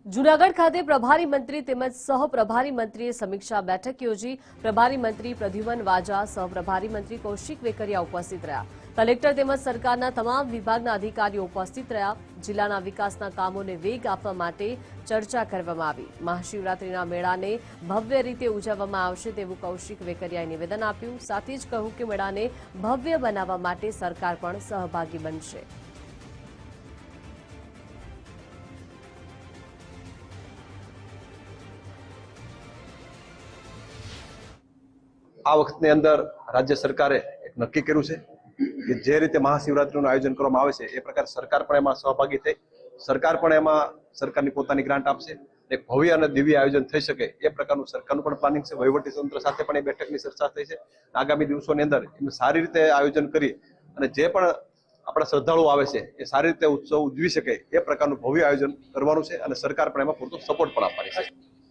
જૂનાગઢ ખાતે પ્રભારી મંત્રી તેમજ સહપ્રભારી મંત્રીએ સમીક્ષા બેઠક યોજી। પ્રભારી મંત્રી પ્રદ્યુમન વાજા, સહપ્રભારી મંત્રી કૌશિક વેકરિયા ઉપસ્થિત રહ્યા। કલેક્ટર તેમજ સરકારના તમામ વિભાગના અધિકારીઓ ઉપસ્થિત રહ્યા। જિલ્લાના વિકાસના કામોને વેગ આપવા માટે ચર્ચા કરવામાં આવી। મહાશિવરાત્રીના મેળાને ભવ્ય રીતે ઉજવવામાં આવશે તેવું કૌશિક વેકરિયાએ નિવેદન આપ્યું। સાથે જ કહ્યું કે મેળાને ભવ્ય બનાવવા માટે સરકાર પણ સહભાગી બનશે। આ વખતની અંદર રાજ્ય સરકારે એક નક્કી કર્યું છે કે જે રીતે મહાશિવરાત્રીનું આયોજન કરવામાં આવે છે એ પ્રકારે સરકાર પણ એમાં સહભાગી થઈ સરકાર પણ એમાં સરકારની પોતાની ગ્રાન્ટ આપશે। એક ભવ્ય અને દિવ્ય આયોજન થઈ શકે એ પ્રકારનું સરકારનું પણ પ્લાનિંગ છે। વહીવટી તંત્ર સાથે પણ એ બેઠકની ચર્ચા થઈ છે। આગામી દિવસોની અંદર એનું સારી રીતે આયોજન કરી અને જે પણ આપણા શ્રદ્ધાળુઓ આવે છે એ સારી રીતે ઉત્સવ ઉજવી શકે એ પ્રકારનું ભવ્ય આયોજન કરવાનું છે અને સરકાર પણ એમાં પૂરતો સપોર્ટ પણ આપવાની છે।